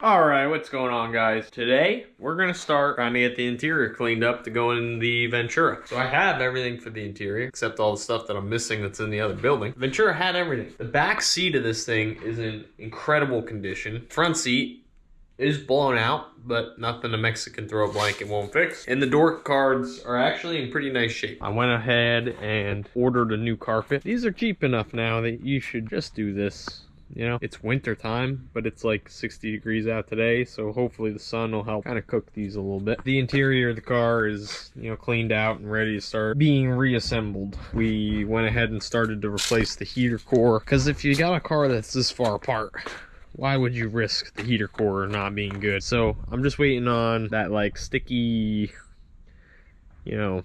Alright, what's going on, guys? Today, we're gonna start trying to get the interior cleaned up to go in the Ventura. So I have everything for the interior, except all the stuff that I'm missing that's in the other building. Ventura had everything. The back seat of this thing is in incredible condition. Front seat is blown out, but nothing a Mexican throw blanket won't fix. And the door cards are actually in pretty nice shape. I went ahead and ordered a new carpet. These are cheap enough now that you should just do this. You know, it's winter time, but it's like 60 degrees out today, so hopefully the sun will help kind of cook these a little bit. The interior of the car is, you know, cleaned out and ready to start being reassembled. We went ahead and started to replace the heater core, because if you got a car that's this far apart, why would you risk the heater core not being good? So I'm just waiting on that like sticky, you know,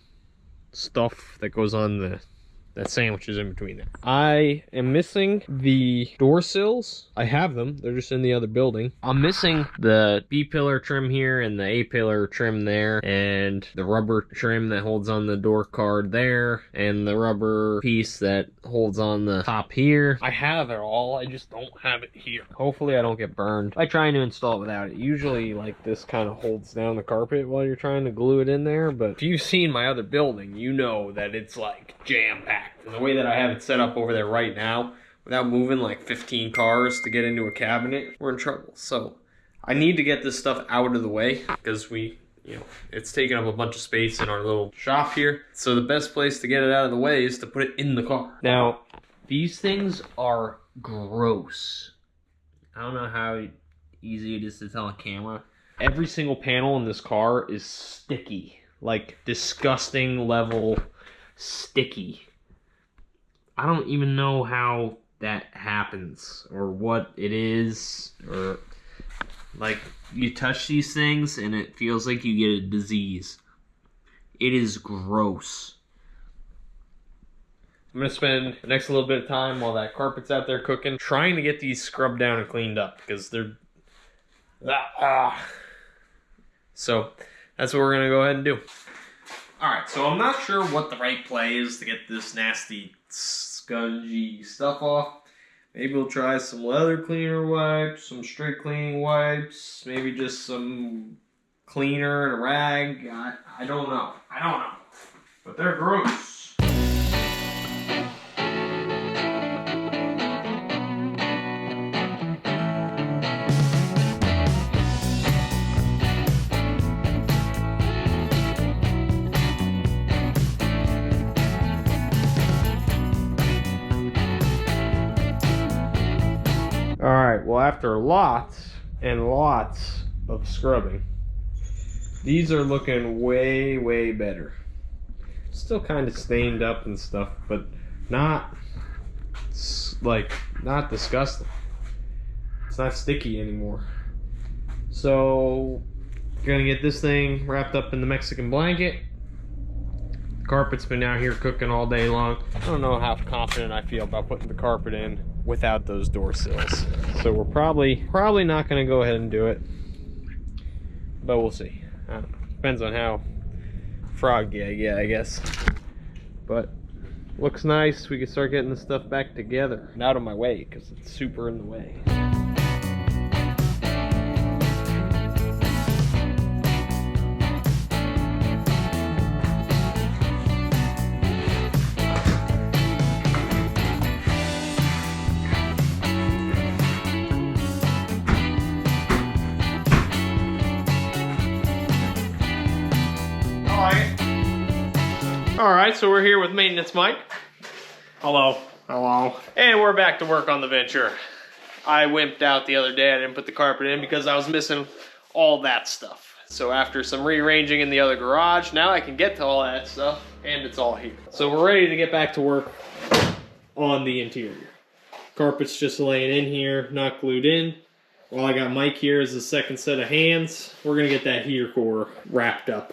stuff that goes on that sandwiches in between that. I am missing the door sills. I have them. They're just in the other building. I'm missing the B-pillar trim here and the A-pillar trim there, and the rubber trim that holds on the door card there, and the rubber piece that holds on the top here. I have it all. I just don't have it here. Hopefully I don't get burned by trying to install it without it. Usually like this kind of holds down the carpet while you're trying to glue it in there, but if you've seen my other building, you know that it's like jam-packed. And the way that I have it set up over there right now, without moving like 15 cars to get into a cabinet, we're in trouble. So I need to get this stuff out of the way because it's taking up a bunch of space in our little shop here. So the best place to get it out of the way is to put it in the car. Now, these things are gross. I don't know how easy it is to tell on camera. Every single panel in this car is sticky, like disgusting level sticky. I don't even know how that happens or what it is, or like you touch these things and it feels like you get a disease. It is gross. I'm gonna spend the next little bit of time while that carpet's out there cooking trying to get these scrubbed down and cleaned up because they're so that's what we're gonna go ahead and do. Alright, so I'm not sure what the right play is to get this nasty spongy stuff off. Maybe we'll try some leather cleaner wipes, some straight cleaning wipes, maybe just some cleaner and a rag. I don't know. But they're gross. Alright, well after lots and lots of scrubbing, these are looking way, way better. Still kind of stained up and stuff, but not disgusting. It's not sticky anymore. So, gonna get this thing wrapped up in the Mexican blanket. Carpet's been out here cooking all day long. I don't know how confident I feel about putting the carpet in without those door sills. So we're probably not gonna go ahead and do it, but we'll see. I don't know. Depends on how froggy I get, I guess. But looks nice. We can start getting this stuff back together and out of my way because it's super in the way. Alright, so we're here with Maintenance Mike. Hello. Hello. And we're back to work on the Ventura. I wimped out the other day. I didn't put the carpet in because I was missing all that stuff. So after some rearranging in the other garage, now I can get to all that stuff and it's all here. So we're ready to get back to work on the interior. Carpet's just laying in here, not glued in. While I got Mike here as the second set of hands, we're gonna get that heater core wrapped up.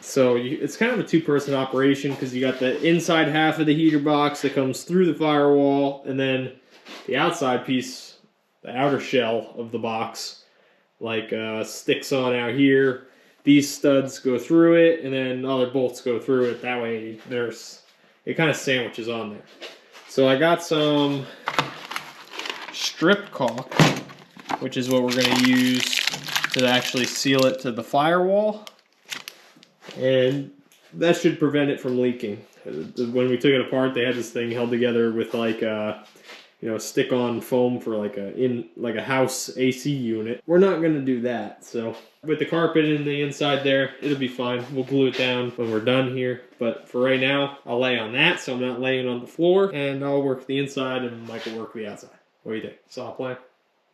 So it's kind of a two-person operation because you got the inside half of the heater box that comes through the firewall, and then the outside piece, the outer shell of the box, like sticks on out here. These studs go through it, and then other bolts go through it. That way, it kind of sandwiches on there. So I got some strip caulk, which is what we're going to use to actually seal it to the firewall, and that should prevent it from leaking. When we took it apart, they had this thing held together with like a, you know, stick-on foam for like a house AC unit. We're not gonna do that. So with the carpet in the inside there, it'll be fine. We'll glue it down when we're done here. But for right now, I'll lay on that, so I'm not laying on the floor, and I'll work the inside, and Mike will work the outside. What do you think? Saw a plan?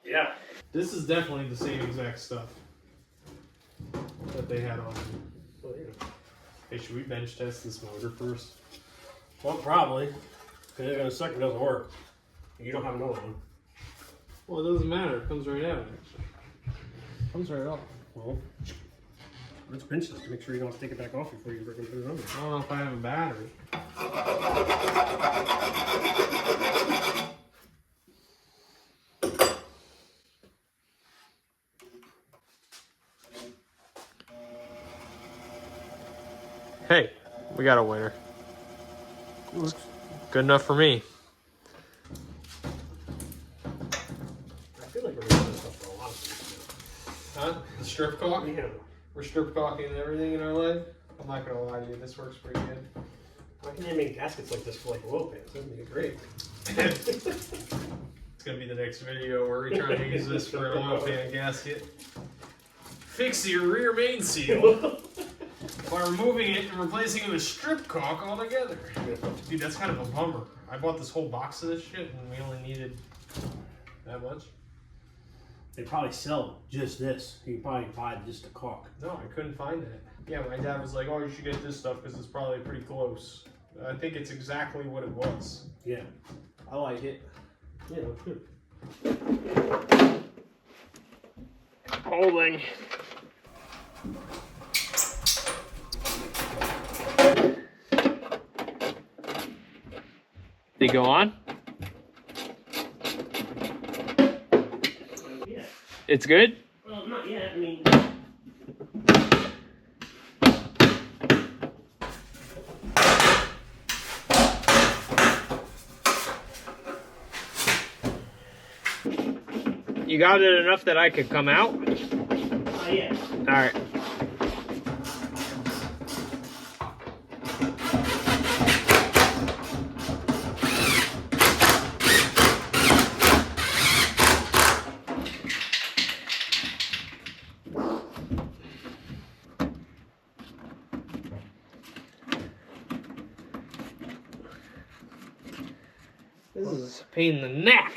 Yeah. This is definitely the same exact stuff that they had on. Oh, yeah. Hey, should we bench test this motor first? Well, probably. Because in a second it doesn't work. You don't have another one. Well, it doesn't matter. It comes right out, actually. It comes right off. Well, let's pinch this to make sure you don't have to take it back off before you freaking put it under. I don't know if I have a battery. Hey, we got a winner. Looks Good enough for me. I feel like we're doing this stuff for a lot of things Huh? The strip caulk? now. Yeah. We're strip caulking everything in our life. I'm not gonna lie to you, this works pretty good. Why can't they make gaskets like this for like oil pans? That'd be great. It's gonna be the next video where we're trying to use this for an oil pan gasket. Fix your rear main seal by removing it and replacing it with strip caulk altogether. Dude, that's kind of a bummer. I bought this whole box of this shit and we only needed that much. They probably sell just this. You can probably buy just the caulk. No, I couldn't find it. Yeah, my dad was like, oh, you should get this stuff because it's probably pretty close. I think it's exactly what it was. Yeah. I like it. Yeah, good. Holding. They go on? Yeah. It's good? Well, not yet. I mean, You got it enough that I could come out? yeah. Alright. This is a pain in the neck.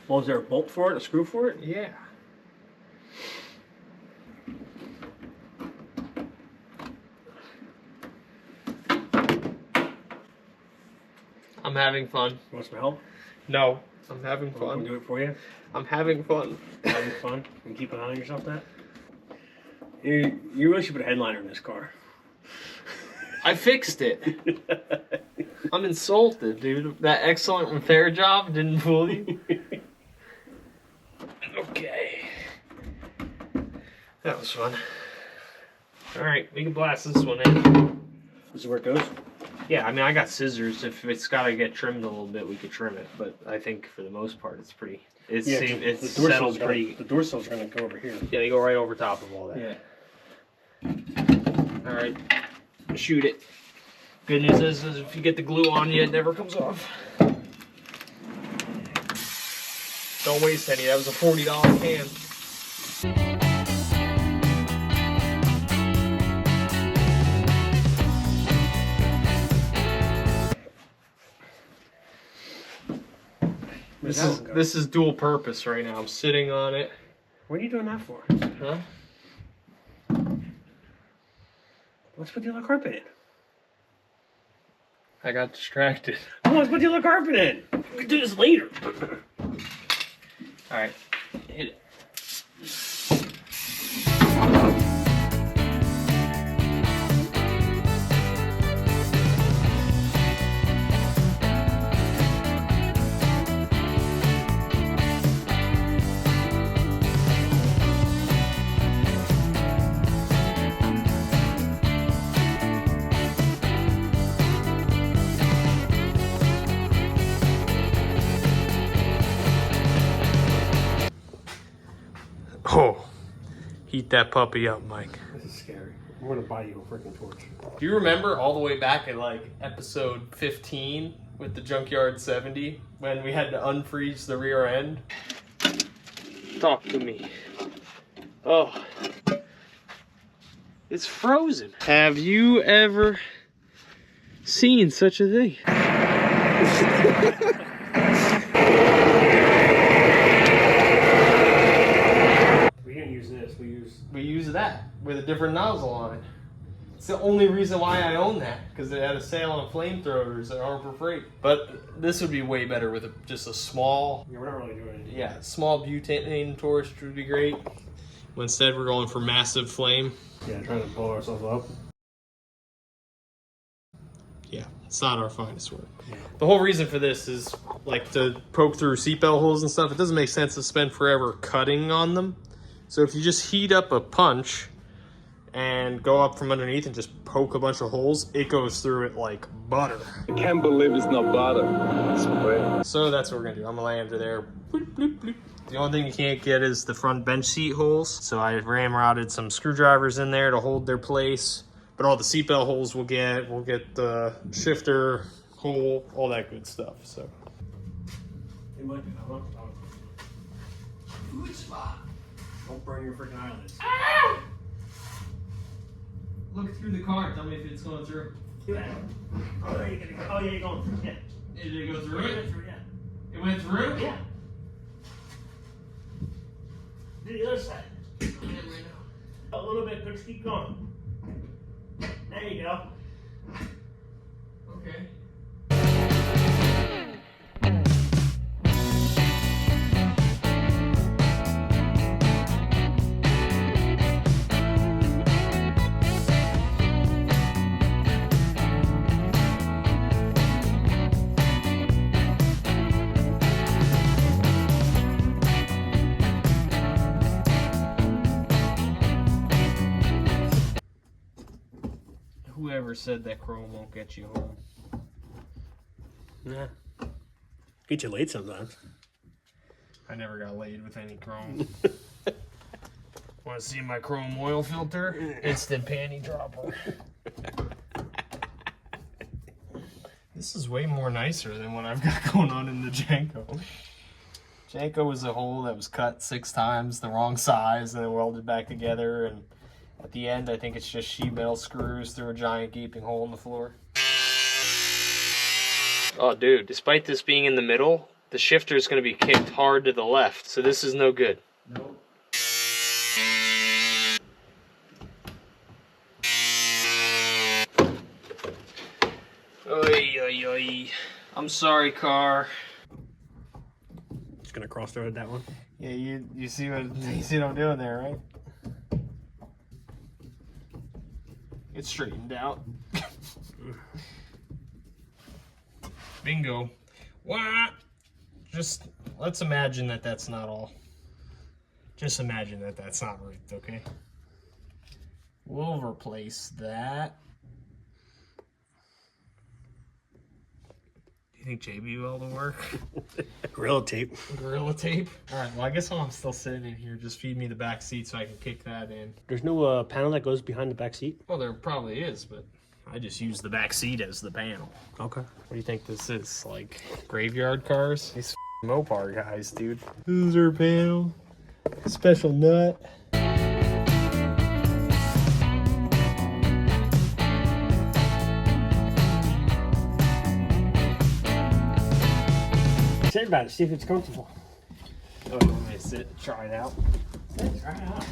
Well, is there a bolt for it, a screw for it? Yeah. I'm having fun. You want some help? No, I'm having I can fun. do it for you. I'm having fun. Having fun and keep an eye on yourself. That you really should put a headliner in this car. I fixed it. I'm insulted, dude. That excellent repair job didn't fool you? Okay. That was fun. Alright, we can blast this one in. This is where it goes. Yeah, I mean, I got scissors. If it's got to get trimmed a little bit, we could trim it. But I think for the most part, it's pretty. It's settled pretty. The door sills are gonna go over here. Yeah, they go right over top of all that. Yeah. All right, shoot it. Good news is if you get the glue on you, it never comes off. Don't waste any. That was a $40 can. This is dual purpose right now. I'm sitting on it. What are you doing that for? Huh? Let's put the other carpet in. I got distracted. Oh, let's put the other carpet in. We can do this later. All right, hit it. Heat that puppy up, Mike. This is scary. I'm gonna buy you a freaking torch. Do you remember all the way back at like episode 15 with the Junkyard 70 when we had to unfreeze the rear end? Talk to me. Oh. It's frozen. Have you ever seen such a thing? We didn't use this. We use that with a different nozzle on it. It's the only reason why I own that, because they had a sale on flamethrowers at Harbor Freight. But this would be way better with just a small. Yeah, we're not really doing anything. Yeah, small butane torch would be great. But instead, we're going for massive flame. Yeah, trying to blow ourselves up. Yeah, it's not our finest work. Yeah. The whole reason for this is like to poke through seatbelt holes and stuff. It doesn't make sense to spend forever cutting on them. So if you just heat up a punch and go up from underneath and just poke a bunch of holes, it goes through it like butter. I can't believe it's not butter. It's great. So that's what we're gonna do. I'm gonna lay under there. Bloop, bloop, bloop. The only thing you can't get is the front bench seat holes. So I ramrodded some screwdrivers in there to hold their place. But all the seatbelt holes we'll get the shifter hole, all that good stuff. So. It might be. Good spot. Don't burn your freaking eyelids. Ah! Look through the car. Tell me if it's going through. Yeah. Oh, there you go. Oh, yeah, you're going through. Yeah. Did it go through It it? went through, yeah. It went through? Yeah. Do the other side. A little bit, but just keep going. There you go. Okay. Whoever said that chrome won't get you home? Yeah. Get you late sometimes. I never got laid with any chrome. Want to see my chrome oil filter? Instant panty dropper. This is way more nicer than what I've got going on in the Janko. Janko was a hole that was cut 6 times, the wrong size, and then welded back together. And at the end, I think it's just sheet metal screws through a giant gaping hole in the floor. Oh, dude, despite this being in the middle, the shifter is going to be kicked hard to the left, so this is no good. Nope. Oy, oy, oy. I'm sorry, car. Just gonna cross thread that one. Yeah, you see what I'm doing there, right? It's straightened out. Bingo. What? Just let's imagine that that's not all. Just imagine that that's not ripped, okay? We'll replace that. Do you think JB weld will work? Gorilla tape. Gorilla tape? Alright, well I guess while I'm still sitting in here, just feed me the back seat so I can kick that in. There's no panel that goes behind the back seat? Well, there probably is, but I just use the back seat as the panel. Okay. What do you think this is? Like graveyard cars? These Mopar guys, dude. This is our panel. Special nut. Say about it, see if it's comfortable. Oh, you want me to sit and try it out? Try it out.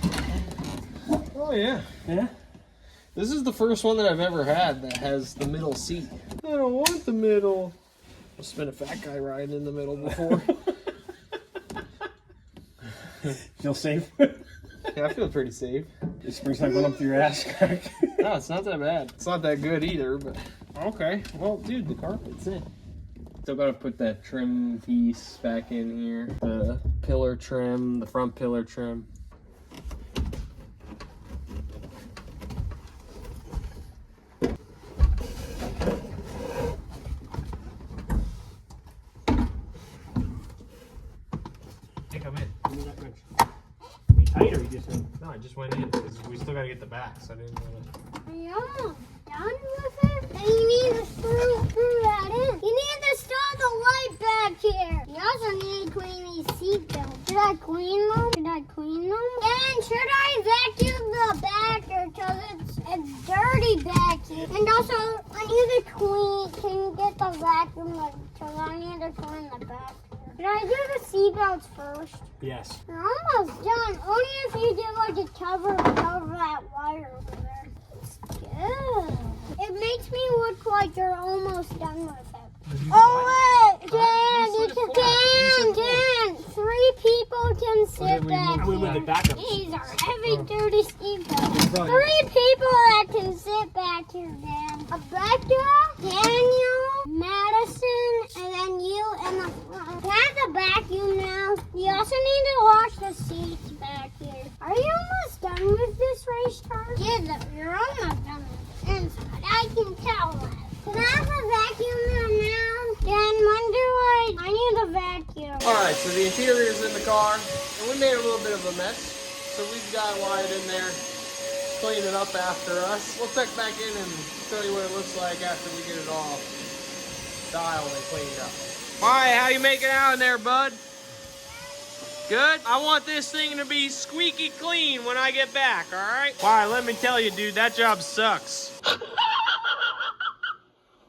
Oh, yeah. Yeah? This is the first one that I've ever had that has the middle seat. I don't want the middle. There's been a fat guy riding in the middle before. Feel safe? Yeah, I feel pretty safe. Your spring's not going up through your ass crack. No, it's not that bad. It's not that good either, but okay. Well, dude, the carpet's in. Still gotta put that trim piece back in here. The pillar trim, the front pillar trim. Hey, come in. Give me that wrench. You tight or you you said. No, I just went in because we still gotta get the back, so I didn't want to. Are you almost done with it? And you need to screw that in. You need to start the light back here. You also need to clean these seatbelts. Should I clean them? And should I vacuum the back here because it's dirty back here? And also, I need to clean. Can you get the vacuum? Because I need to clean the back here. Should I do the seatbelts first? Yes. We're almost done. Only if you did like a cover over that wire over there. It's good. It makes me look like you're almost done with it. Oh wait, Dan, 3 people can sit back here. These are heavy duty seatbelts. 3 people that can sit back here, Dan. Rebecca, Daniel, Madison, and then you in the front. Can I have the vacuum now? You also need to wash the seats back here. Are you almost done with this race car? Yeah, you're almost done with the inside. I can tell that. Can I have a vacuum now? Then when do I need a vacuum. Alright, so the interior's in the car, and we made a little bit of a mess. So we've got Wyatt in there, clean it up after us. We'll check back in and show you what it looks like after we get it all dialed and cleaned up. Alright, how you making out in there, bud? Good? I want this thing to be squeaky clean when I get back, alright? Alright, let me tell you, dude, that job sucks.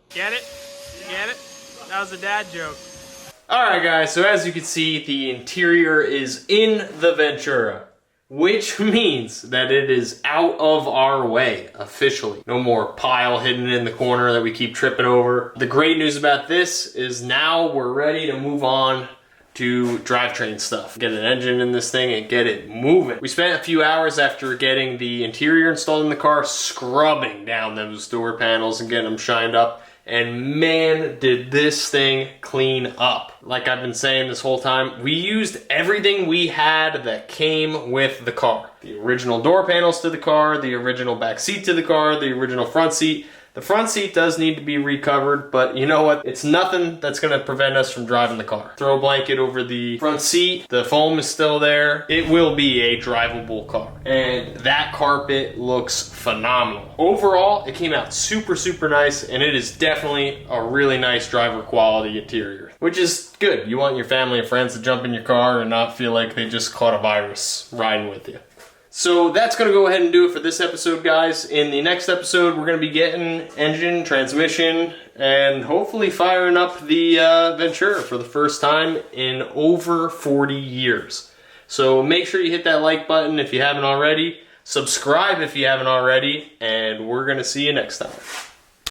Get it? Get it? That was a dad joke. Alright guys, so as you can see, the interior is in the Ventura, which means that it is out of our way, officially. No more pile hidden in the corner that we keep tripping over. The great news about this is now we're ready to move on to drivetrain stuff. Get an engine in this thing and get it moving. We spent a few hours after getting the interior installed in the car scrubbing down those door panels and getting them shined up. And man, did this thing clean up. Like I've been saying this whole time, we used everything we had that came with the car. The original door panels to the car, the original back seat to the car, the original front seat. The front seat does need to be recovered, but you know what? It's nothing that's gonna prevent us from driving the car. Throw a blanket over the front seat, the foam is still there. It will be a drivable car. And that carpet looks phenomenal. Overall, it came out super, super nice, and it is definitely a really nice driver quality interior, which is good. You want your family and friends to jump in your car and not feel like they just caught a virus riding with you. So that's going to go ahead and do it for this episode, guys. In the next episode, we're going to be getting engine, transmission, and hopefully firing up the Ventura for the first time in over 40 years. So make sure you hit that like button if you haven't already. Subscribe if you haven't already, and we're going to see you next time.